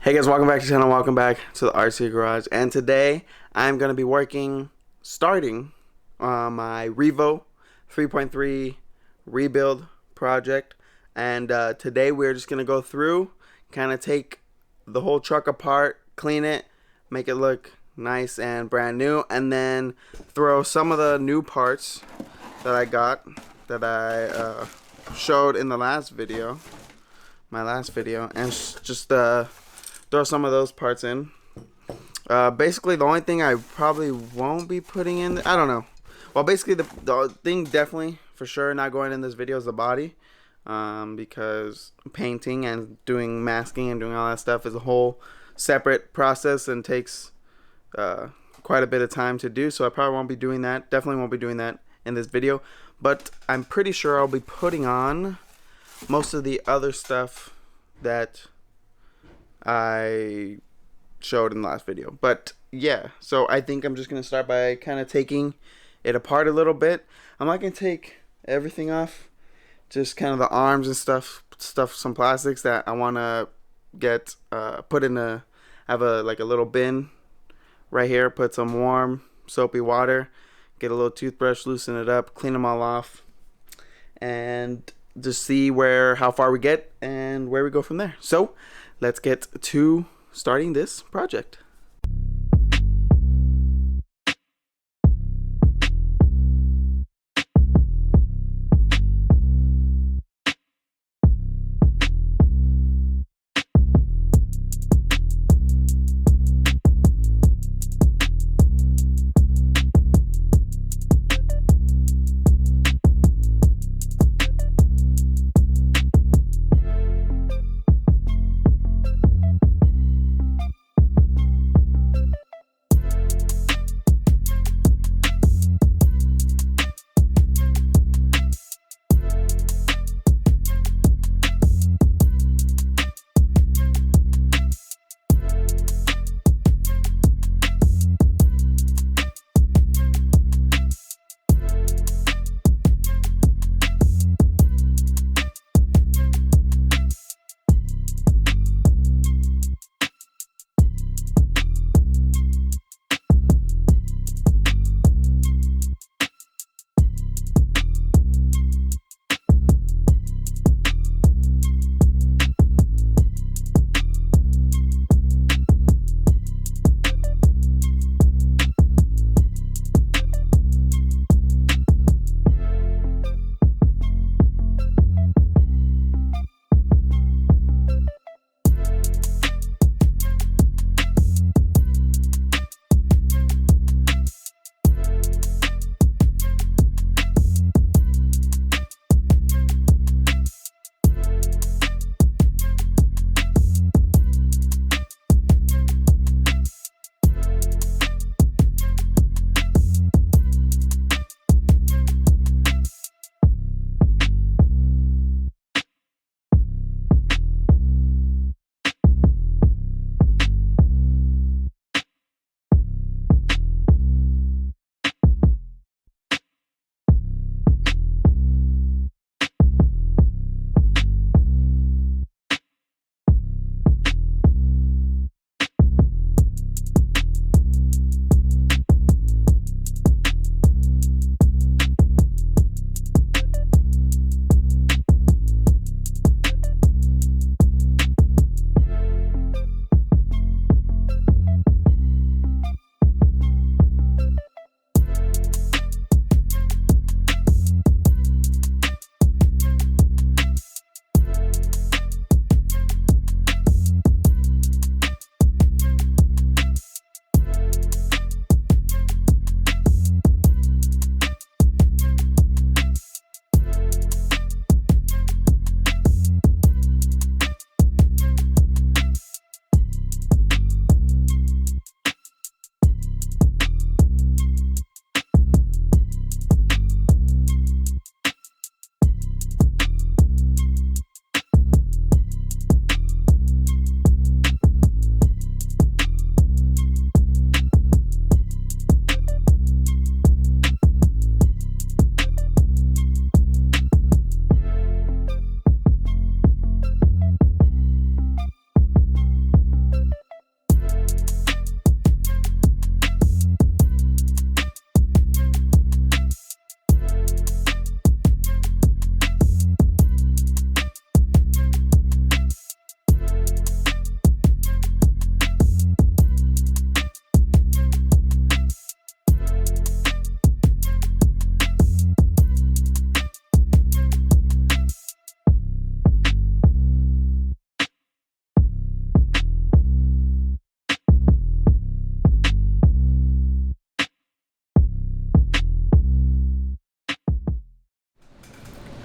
Hey guys, welcome back to the channel. Welcome back to the RC Garage. And today I'm going to be starting my Revo 3.3 rebuild project. And today we're just going to go through, kind of take the whole truck apart, clean it, make it look nice and brand new, and then throw some of the new parts that I got, that I showed in the last video, and just throw some of those parts in. Basically, the only thing I probably won't be putting in, I don't know. Well, basically, the thing definitely, for sure, not going in this video is the body. Because painting and doing masking and doing all that stuff is a whole separate process and takes quite a bit of time to do. So I probably won't be doing that. Definitely won't be doing that in this video. But I'm pretty sure I'll be putting on most of the other stuff that I showed in the last video. But yeah, so I think I'm just gonna start by kind of taking it apart a little bit. I'm not gonna take everything off, just kind of the arms and stuff, some plastics that I want to get put in have a little bin right here, put some warm soapy water, get a little toothbrush, loosen it up, clean them all off, and just see how far we get and where we go from there. So let's get to starting this project.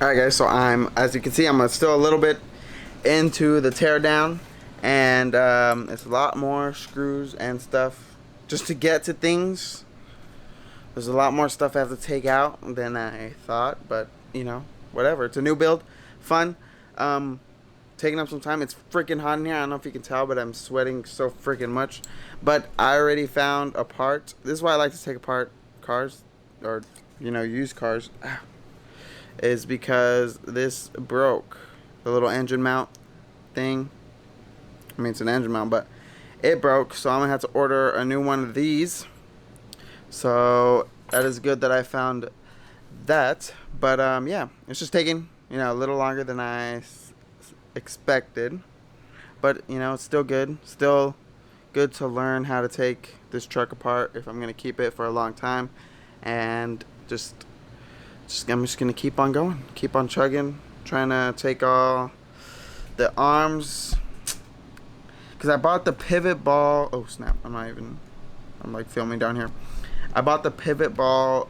Alright guys, so as you can see, I'm still a little bit into the teardown, and it's a lot more screws and stuff just to get to things. There's a lot more stuff I have to take out than I thought, but you know, whatever. It's a new build, fun. Taking up some time. It's freaking hot in here. I don't know if you can tell, but I'm sweating so freaking much. But I already found a part. This is why I like to take apart cars, or you know, used cars. Is because this broke. The little engine mount thing. I mean, it's an engine mount, but it broke, so I'm gonna have to order a new one of these. So that is good that I found that. But yeah, it's just taking, you know, a little longer than I expected. But you know, it's still good. Still good to learn how to take this truck apart if I'm gonna keep it for a long time, and I'm just gonna keep on going, keep on chugging, trying to take all the arms, because I bought the pivot ball. Oh snap, I'm like filming down here. I bought the pivot ball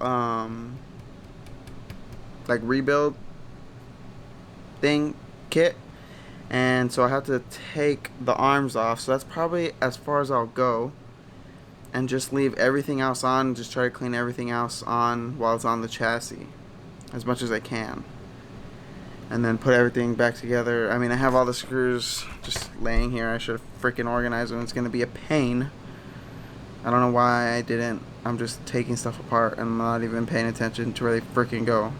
like rebuild thing kit, and so I have to take the arms off, so that's probably as far as I'll go, and just leave everything else on, just try to clean everything else on while it's on the chassis as much as I can, and then put everything back together. I mean, I have all the screws just laying here. I should have freaking organized them. It's gonna be a pain. I don't know why I didn't. I'm just taking stuff apart and I'm not even paying attention to where they freaking go.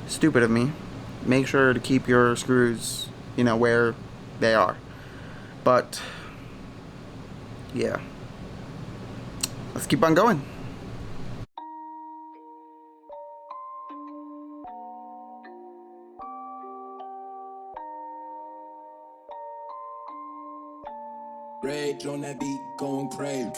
Stupid of me. Make sure to keep your screws, you know, where they are. But yeah, let's keep on going. Rage on that beat, going crazy.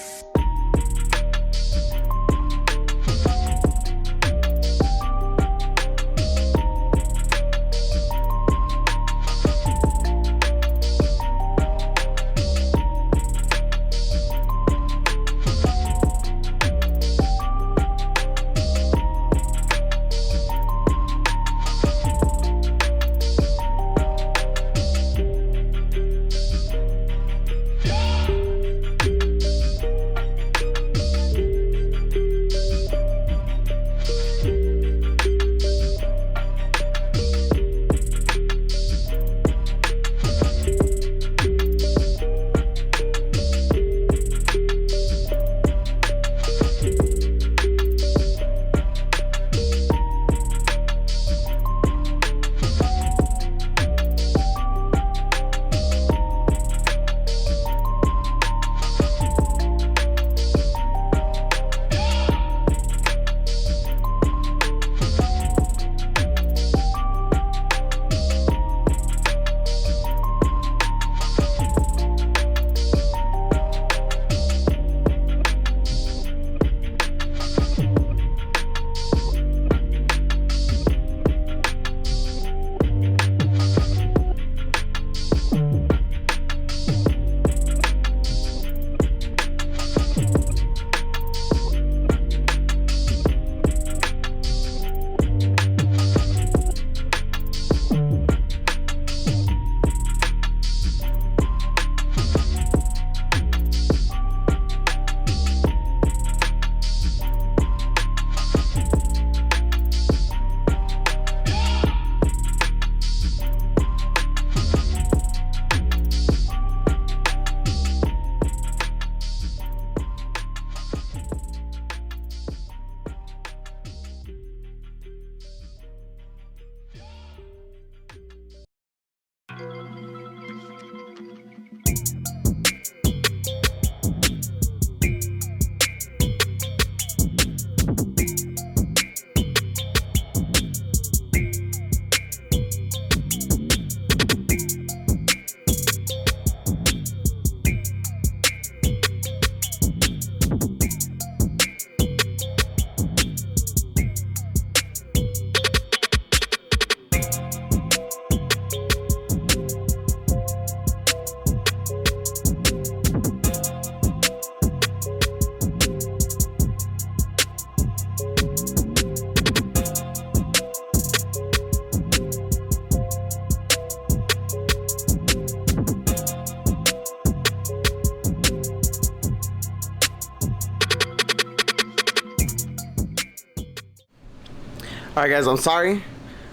Alright guys, I'm sorry,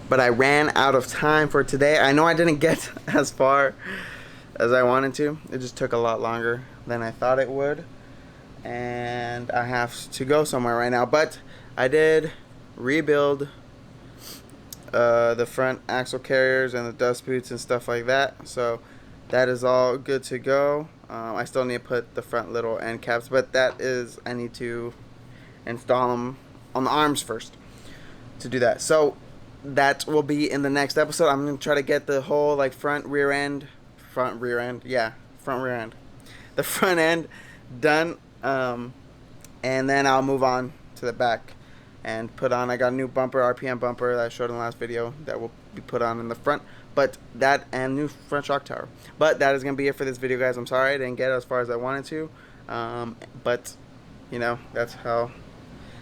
but I ran out of time for today. I know I didn't get as far as I wanted to. It just took a lot longer than I thought it would. And I have to go somewhere right now. But I did rebuild the front axle carriers and the dust boots and stuff like that. So that is all good to go. I still need to put the front little end caps, but that is, I need to install them on the arms first to do that. So that will be in the next episode. I'm going to try to get the whole like front rear end, the front end done, and then I'll move on to the back and put on, I got a new bumper, RPM bumper that I showed in the last video that will be put on in the front, but that, and new front shock tower. But that is going to be it for this video, guys. I'm sorry I didn't get as far as I wanted to, but you know, that's how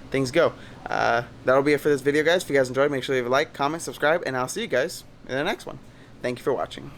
things go. That'll be it for this video, guys. If you guys enjoyed, make sure you leave a like, comment, subscribe, and I'll see you guys in the next one. Thank you for watching.